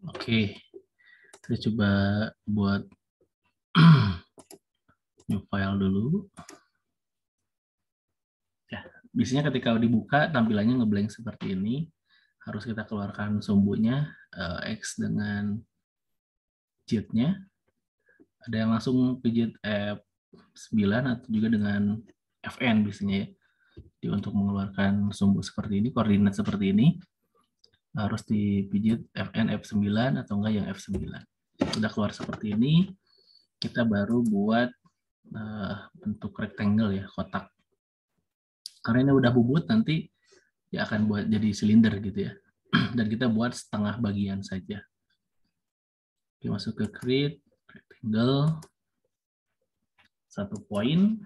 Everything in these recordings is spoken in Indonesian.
Oke, kita coba buat new file dulu. Ya, biasanya ketika dibuka tampilannya ngeblank seperti ini. Harus kita keluarkan sumbunya, X dengan cheat-nya. Ada yang langsung pijit F9 atau juga dengan Fn biasanya ya. Jadi untuk mengeluarkan sumbu seperti ini, koordinat seperti ini, harus dipijit Fn F9 atau enggak yang F9. Sudah keluar seperti ini, kita baru buat bentuk rectangle ya, kotak. Karena ini udah bubut, nanti dia akan buat jadi silinder gitu ya. Dan kita buat setengah bagian saja. Oke, masuk ke create rectangle 1 poin.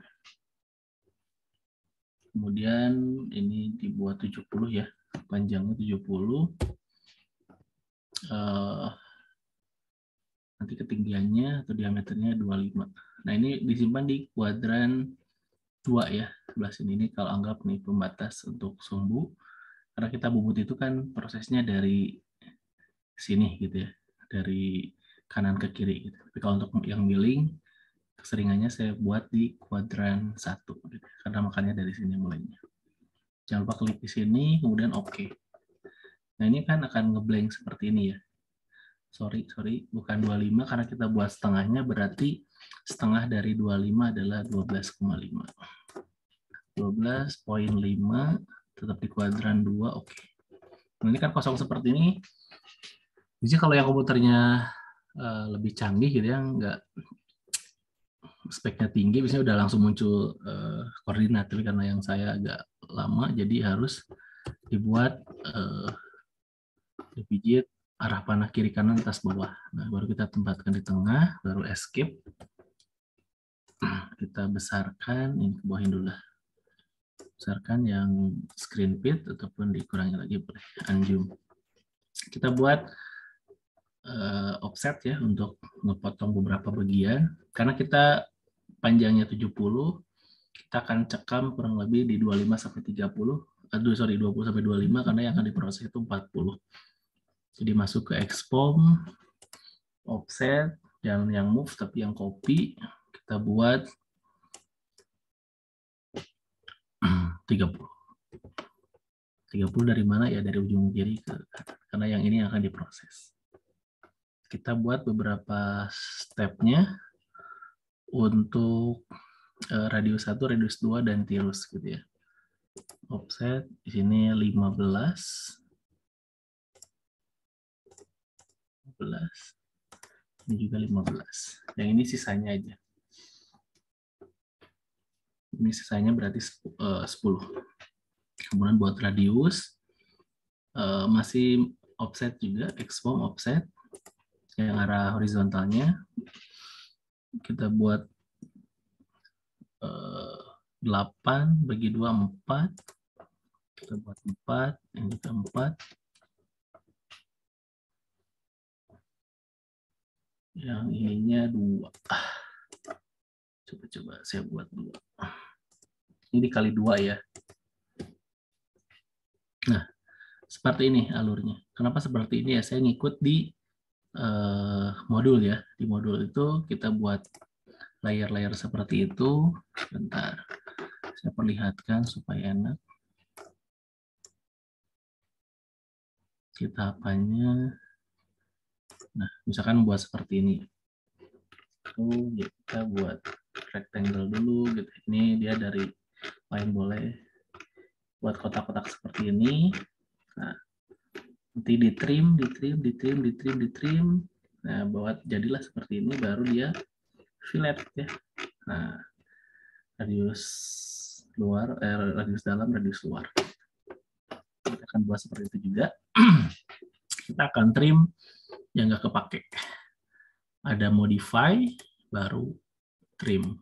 Kemudian ini dibuat 70 ya, panjangnya 70. Nanti ketinggiannya atau diameternya 25. Nah, ini disimpan di kuadran 2 ya, sebelah sini. Ini kalau anggap nih pembatas untuk sumbu. Karena kita bubut itu kan prosesnya dari sini gitu ya, dari kanan ke kiri gitu. Tapi kalau untuk yang milling, keseringannya saya buat di kuadran 1 gitu. Karena makanya dari sini mulainya. Jangan lupa klik di sini, kemudian oke. Nah, ini kan akan ngeblank seperti ini ya. Sorry, bukan 25 karena kita buat setengahnya, berarti setengah dari 25 adalah 12,5. 12,5 tetap di kuadran 2, oke. Nah, ini kan kosong seperti ini. Jadi kalau yang komputernya lebih canggih gitu ya, nggak speknya tinggi, biasanya udah langsung muncul koordinat. Tapi karena yang saya agak lama, jadi harus dibuat dipijit arah panah kiri kanan atas bawah. Nah, baru kita tempatkan di tengah, baru escape. Kita besarkan, ini kebawahin dulu lah. Besarkan yang screen fit ataupun dikurangi lagi boleh, unzoom. Kita buat offset ya untuk ngepotong beberapa bagian. Karena kita panjangnya 70, kita akan cekam kurang lebih di 25 sampai 30. 20 sampai 25 karena yang akan diproses itu 40. Jadi masuk ke expom, offset, jangan yang move tapi yang copy, kita buat 30. 30 dari mana ya? Dari ujung kiri ke kanan. Karena yang ini akan diproses. Kita buat beberapa stepnya untuk radius 1, radius 2, dan tirus gitu ya. Offset di sini 15. Ini juga 15. Yang ini sisanya aja. Ini sisanya berarti 10. Kemudian buat radius masih offset juga, expom offset yang arah horizontalnya kita buat 8 bagi 2 4. Kita buat 4, yang juga 4. Yang ininya 2. Coba saya buat 2. Ini dikali 2 ya. Nah, seperti ini alurnya. Kenapa seperti ini ya? Saya ngikut di modul ya. Di modul itu kita buat layer-layer seperti itu. Bentar, saya perlihatkan supaya enak. Kita apanya? Nah, misalkan buat seperti ini. Kita buat rectangle dulu gitu. Ini dia dari lain boleh buat kotak-kotak seperti ini. Nah, nanti di trim. Nah, buat jadilah seperti ini, baru dia fillet ya. Nah, radius luar, radius dalam, radius luar. Kita akan buat seperti itu juga. Kita akan trim yang nggak kepake. Ada modify, baru trim.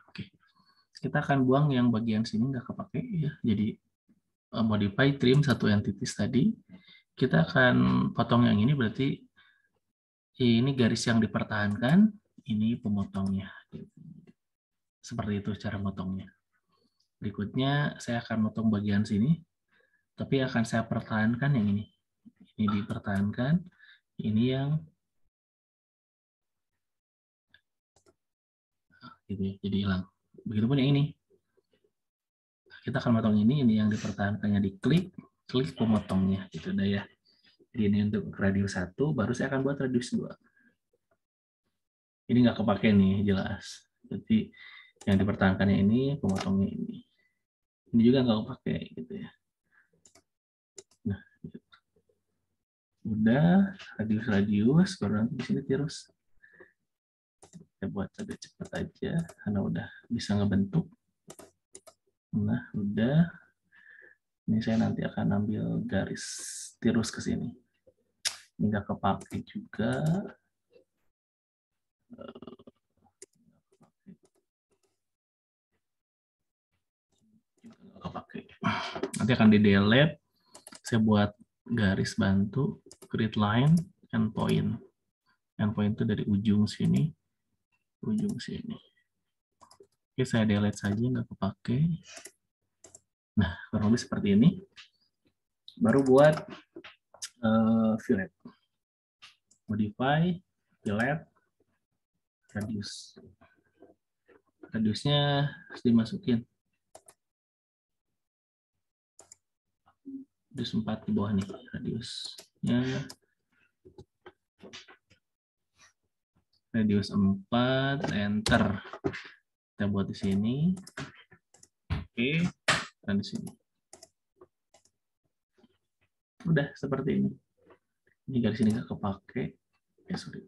Oke. Kita akan buang yang bagian sini nggak kepake ya. Jadi modify trim satu entities tadi. Kita akan potong yang ini, berarti ini garis yang dipertahankan, ini pemotongnya. Seperti itu cara motongnya. Berikutnya saya akan motong bagian sini. Tapi akan saya pertahankan yang ini. Ini dipertahankan, ini yang gitu ya, jadi hilang. Begitupun yang ini. Kita akan potong ini yang dipertahankannya diklik, klik pemotongnya gitu dah ya. Jadi ini untuk radius 1, baru saya akan buat radius 2. Ini nggak kepake nih, jelas. Jadi yang dipertahankannya ini, pemotongnya ini. Ini juga nggak kepake gitu ya. Nah, gitu. Udah radius-radius, baru nanti di sini terus. Kita buat agak cepat aja, karena udah bisa ngebentuk. Nah, udah. Ini saya nanti akan ambil garis tirus ke sini. Ini nggak kepake juga. Nggak kepake. Nanti akan di delete. Saya buat garis bantu, create line, endpoint. Endpoint itu dari ujung sini, ujung sini. Oke, saya delete saja, nggak kepake. Nah, kurang lebih seperti ini. Baru buat fillet. Modify, fillet, radius. Radiusnya harus dimasukin. Radius 4 di bawah nih. Radiusnya. Radius 4, enter. Kita buat di sini. Oke, dan di sini. Udah seperti ini. Ini garis ini nggak kepake. Sorry.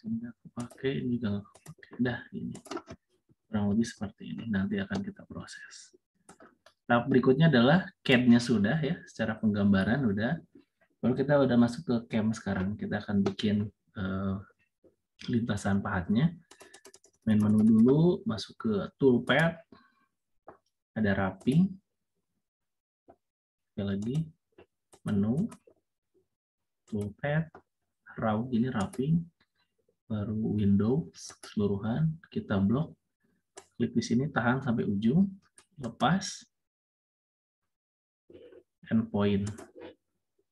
Ini nggak kepake, ini juga nggak kepake. Udah ini. Kurang lebih seperti ini. Nanti akan kita proses. Tahap berikutnya adalah CAD-nya sudah ya, secara penggambaran udah. Baru kita udah masuk ke CAM sekarang. Kita akan bikin lintasan pahatnya. Main menu dulu, masuk ke toolpad, ada wrapping. Sekali lagi, menu, toolpad, raw, ini wrapping, baru window keseluruhan, kita blok, klik di sini, tahan sampai ujung, lepas, endpoint,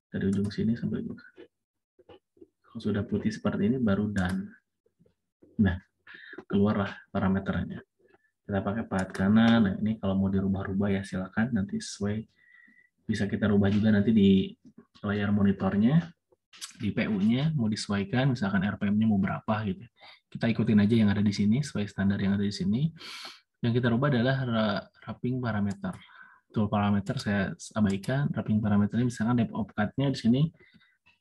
dari ujung sini sampai ujung. Kalau sudah putih seperti ini, baru done. Nah, keluarlah parameternya. Kita pakai pahat kanan. Nah, ini kalau mau dirubah-rubah ya silakan, nanti sesuai. Bisa kita rubah juga nanti di layar monitornya, di PU-nya mau disesuaikan, misalkan RPM-nya mau berapa gitu. Kita ikutin aja yang ada di sini, sesuai standar yang ada di sini. Yang kita rubah adalah wrapping parameter. Tool parameter saya abaikan, wrapping parameternya misalkan depth of cut-nya di sini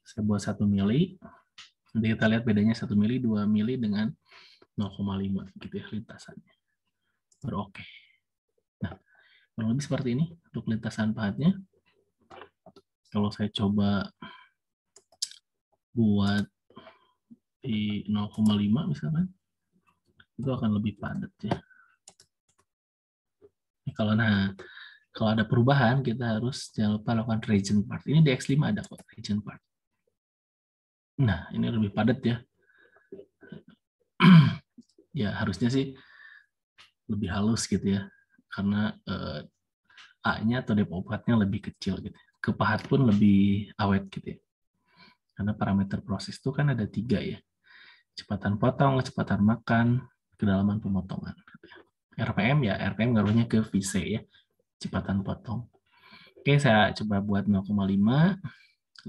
saya buat 1 mili. Nanti kita lihat bedanya 1 mili, 2 mili dengan 0,5 gitu ya lintasannya. Baru oke. Nah, kurang lebih seperti ini untuk lintasan pahatnya. Kalau saya coba buat di 0,5 misalkan, itu akan lebih padat ya. Kalau ada perubahan, kita harus jangan lupa lakukan region part. Ini di X5 ada kok region part. Nah, ini lebih padat ya. Ya harusnya sih lebih halus gitu ya, karena A-nya atau depth of cut-nya lebih kecil gitu. Kepahat pun lebih awet gitu ya. Karena parameter proses itu kan ada 3 ya. Kecepatan potong, kecepatan makan, kedalaman pemotongan. RPM ya, RPM ngaruhnya ke VC ya, kecepatan potong. Oke, saya coba buat 0,5.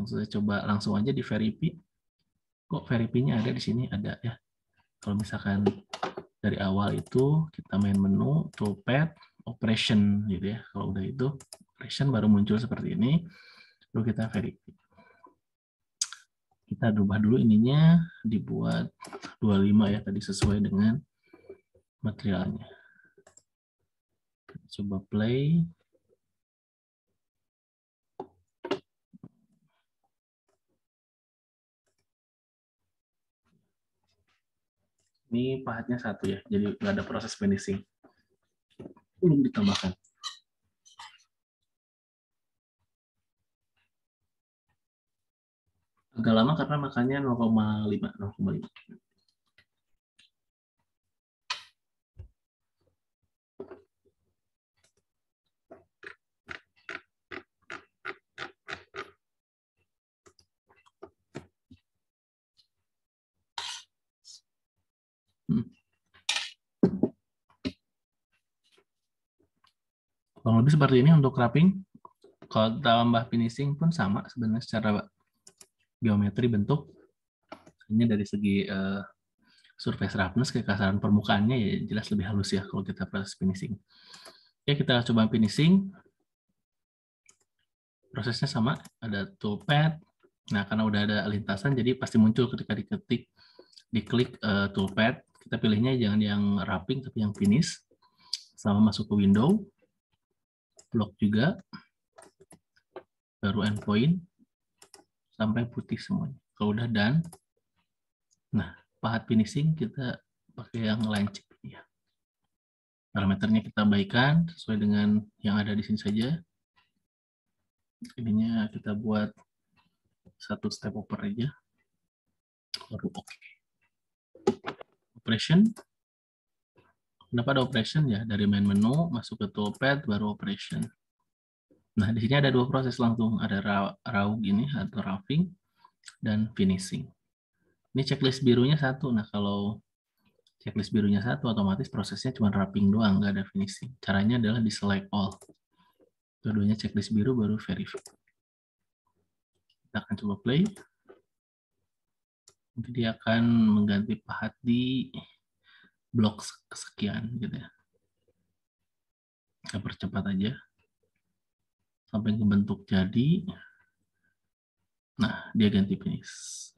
Saya coba langsung aja di verify. Kok verify-nya ada di sini? Ada ya. Kalau misalkan dari awal itu kita main menu, toolpad, operation gitu ya. Kalau udah itu, operation baru muncul seperti ini. Lalu kita verify. Kita ubah dulu ininya, dibuat 25 ya, tadi sesuai dengan materialnya. Kita coba play. Ini pahatnya 1 ya, jadi nggak ada proses finishing. Belum ditambahkan. Agak lama karena makannya 0,5. Kurang lebih seperti ini untuk wrapping. Kalau tambah finishing pun sama sebenarnya secara geometri bentuk. Hanya dari segi surface roughness, kekasaran permukaannya ya jelas lebih halus ya kalau kita proses finishing. Oke, kita coba finishing. Prosesnya sama, ada toolpad. Nah, karena udah ada lintasan, jadi pasti muncul ketika diklik toolpad. Kita pilihnya jangan yang wrapping, tapi yang finish. Sama masuk ke window, block juga, baru endpoint, sampai putih semuanya. Kalau udah done, nah pahat finishing kita pakai yang line chip ya. Parameternya kita baikkan sesuai dengan yang ada di sini saja. Ininya kita buat satu step over aja, baru oke. Operation. Kenapa ada operation ya? Dari main menu masuk ke toolpad baru operation. Nah, di sini ada dua proses langsung, ada raw gini atau roughing dan finishing. Ini checklist birunya satu. Nah, kalau checklist birunya satu, otomatis prosesnya cuma wrapping doang, nggak ada finishing. Caranya adalah di select all. Keduanya checklist biru baru verify. Kita akan coba play. Nanti dia akan mengganti pahat di blok kesekian gitu ya. Kita percepat aja sampai kebentuk jadi. Nah, dia ganti finish.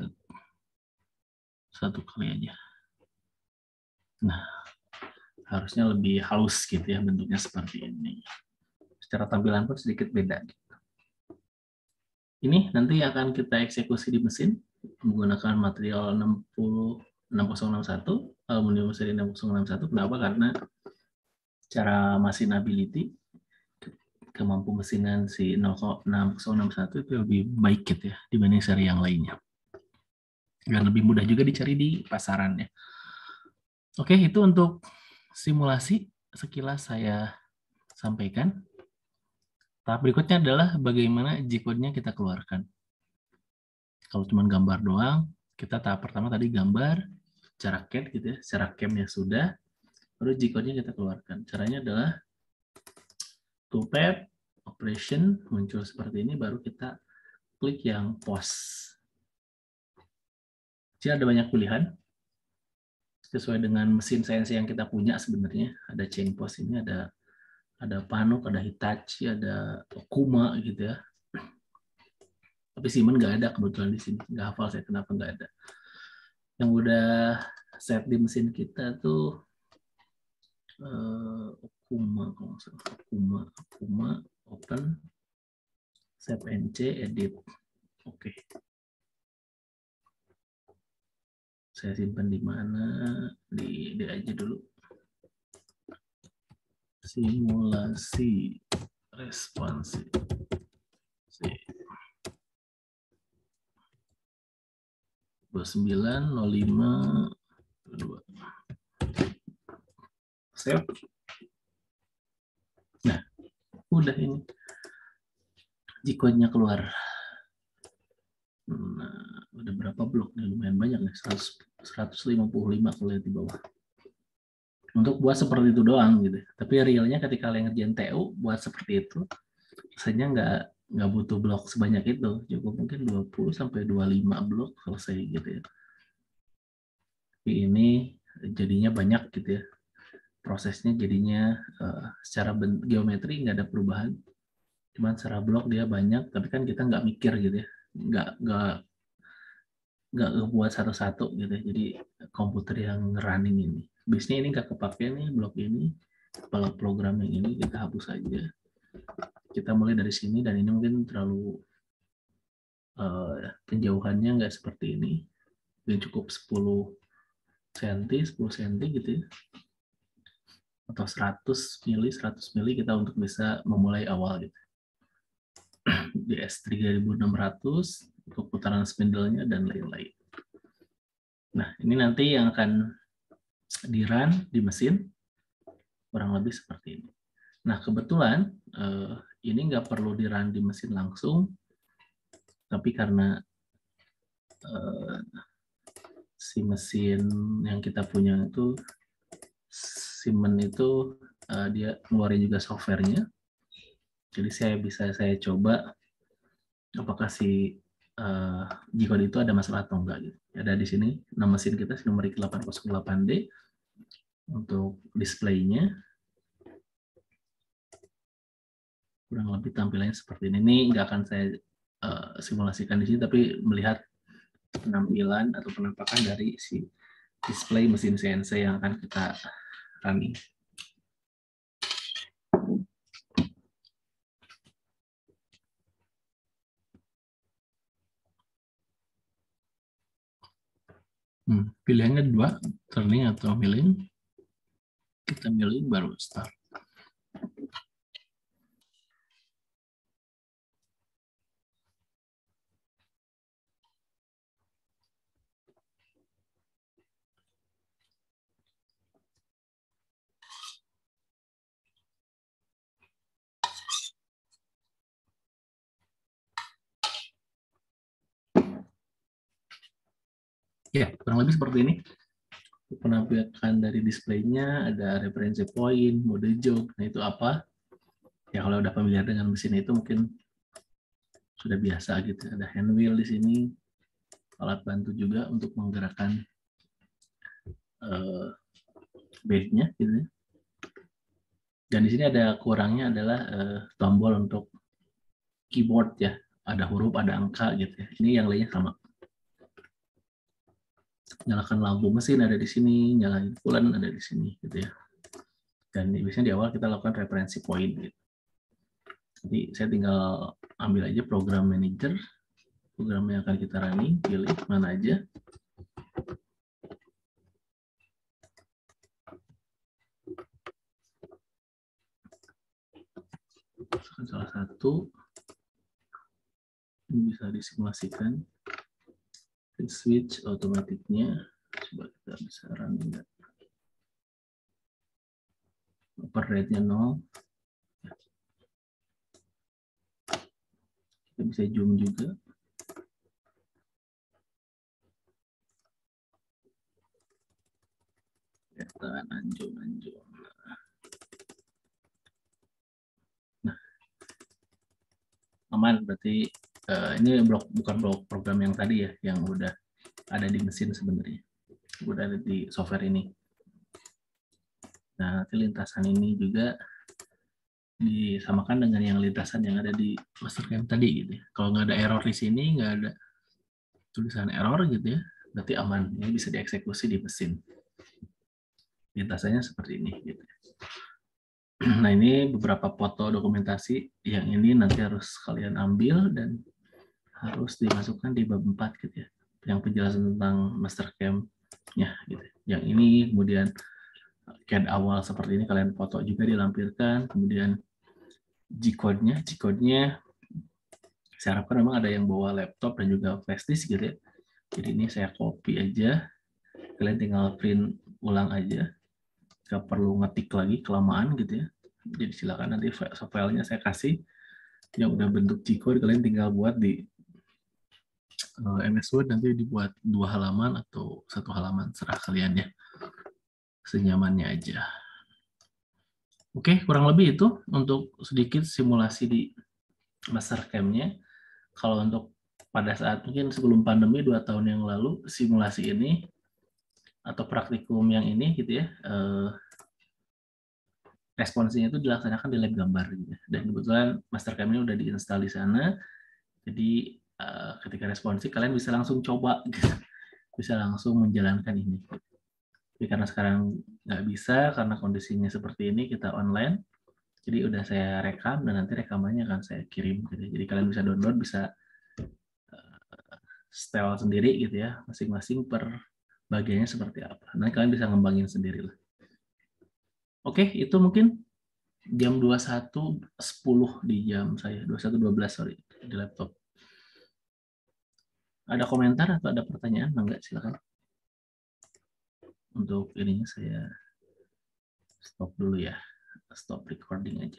Satu kali aja. Nah, harusnya lebih halus gitu ya bentuknya seperti ini. Secara tampilan pun sedikit beda. Ini nanti akan kita eksekusi di mesin menggunakan material 6061, aluminium seri 6061. Kenapa? Karena cara machinability, kemampu mesinan si 6061 itu lebih baik gitu ya dibanding seri yang lainnya. Dan lebih mudah juga dicari di pasaran ya. Oke, itu untuk simulasi sekilas saya sampaikan. Tahap berikutnya adalah bagaimana G-code-nya kita keluarkan. Kalau cuma gambar doang, kita tahap pertama tadi gambar, cara CAD gitu ya, cara CAM-nya sudah, baru G-code-nya kita keluarkan. Caranya adalah toolpad, operation, muncul seperti ini, baru kita klik yang pause. Jadi ada banyak pilihan, sesuai dengan mesin CNC yang kita punya sebenarnya. Ada chain pause ini, ada Fanuc, ada Hitachi, ada Okuma gitu ya. Tapi Siemens nggak ada kebetulan di sini. Nggak hafal saya kenapa nggak ada. Yang udah set di mesin kita tuh Okuma, kalau nggak salah. Okuma, open, save NC, edit. Oke. Saya simpan di mana? Di aja dulu. Simulasi responsif. 2905 save. Nah, udah ini G-code-nya keluar. Nah, udah berapa blok nih? Lumayan banyak nih, 155 kalau lihat di bawah. Untuk buat seperti itu doang gitu. Tapi realnya ketika kalian ngerjain TU buat seperti itu, rasanya nggak butuh blok sebanyak itu. Cukup mungkin 20 sampai 25 blok selesai gitu ya. Tapi ini jadinya banyak gitu ya. Prosesnya jadinya secara geometri nggak ada perubahan. Cuman secara blok dia banyak, tapi kan kita nggak mikir gitu ya. Nggak buat satu-satu gitu ya. Jadi komputer yang running ini. Biasanya ini nggak kepake nih blok ini. Kalau program yang ini kita hapus saja. Kita mulai dari sini dan ini mungkin terlalu penjauhannya nggak seperti ini. Dia cukup 10 cm, 10 cm gitu ya. Atau 100 mili kita untuk bisa memulai awal gitu. Di S3600 untuk putaran spindle-nya dan lain-lain. Nah, ini nanti yang akan di-run di mesin kurang lebih seperti ini. Nah, kebetulan ini nggak perlu di-run di mesin langsung, tapi karena si mesin yang kita punya itu Siemens itu dia ngeluarin juga softwarenya. Jadi saya coba apakah si G-code itu ada masalah atau enggak gitu. Ada di sini nama mesin kita Numerik 808D untuk displaynya. Kurang lebih tampilannya seperti ini. Ini nggak akan saya simulasikan di sini, tapi melihat penampilan atau penampakan dari si display mesin CNC yang akan kita running. Pilihannya dua, turning atau milling. Kita milling baru start. Ya, kurang lebih seperti ini. Penampakan dari displaynya ada referensi point, mode jog. Nah, itu apa? Ya, kalau udah familiar dengan mesin itu mungkin sudah biasa gitu. Ada hand wheel di sini, alat bantu juga untuk menggerakkan bed-nya gitu ya. Dan di sini ada kurangnya adalah tombol untuk keyboard ya. Ada huruf, ada angka gitu ya. Ini yang lainnya sama. Nyalakan lampu mesin ada di sini, nyalain coolant ada di sini gitu ya. Dan biasanya di awal kita lakukan referensi point gitu. Jadi saya tinggal ambil aja program manager, program yang akan kita running, pilih mana aja. Salah satu ini bisa disimulasikan. Switch otomatiknya, coba kita bisa running. Oper rate-nya 0. Kita bisa zoom juga. Kelihatan anjung. Nah, aman berarti ini bukan blok program yang tadi ya, yang udah ada di mesin sebenarnya, udah ada di software ini. Nah, nanti lintasan ini juga disamakan dengan yang lintasan yang ada di Mastercam tadi gitu ya. Kalau nggak ada error di sini, nggak ada tulisan error gitu ya, berarti aman. Ini bisa dieksekusi di mesin. Lintasannya seperti ini gitu. Nah, ini beberapa foto dokumentasi yang ini nanti harus kalian ambil dan harus dimasukkan di bab 4 gitu ya. Yang penjelasan tentang Mastercam-nya gitu. Yang ini kemudian CAD awal seperti ini kalian foto juga dilampirkan, kemudian G-code-nya saya harapkan memang ada yang bawa laptop dan juga flash disk gitu ya. Jadi ini saya copy aja, kalian tinggal print ulang aja, nggak perlu ngetik lagi kelamaan gitu ya. Jadi silakan nanti filenya saya kasih yang udah bentuk G-code, kalian tinggal buat di MS Word, nanti dibuat 2 halaman atau 1 halaman, serah kalian ya, senyamannya aja. Oke, kurang lebih itu untuk sedikit simulasi di Mastercam-nya. Kalau untuk pada saat mungkin sebelum pandemi 2 tahun yang lalu, simulasi ini atau praktikum yang ini gitu ya, responsinya itu dilaksanakan di lab gambar gitu ya. Dan kebetulan Mastercam ini udah diinstal di sana, jadi ketika responsi kalian bisa langsung coba gitu. Bisa langsung menjalankan ini. Tapi karena sekarang nggak bisa, karena kondisinya seperti ini, kita online, jadi udah saya rekam dan nanti rekamannya akan saya kirim gitu. Jadi kalian bisa download, bisa setel sendiri gitu ya, masing-masing per bagiannya seperti apa. Nanti kalian bisa ngembangin sendiri lah. Oke, itu mungkin jam 21.10 di jam saya, 21.12 sorry, di laptop. Ada komentar atau ada pertanyaan? Enggak, silakan. Untuk ininya saya stop dulu ya. Stop recording aja.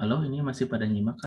Halo, ini masih pada nyimak?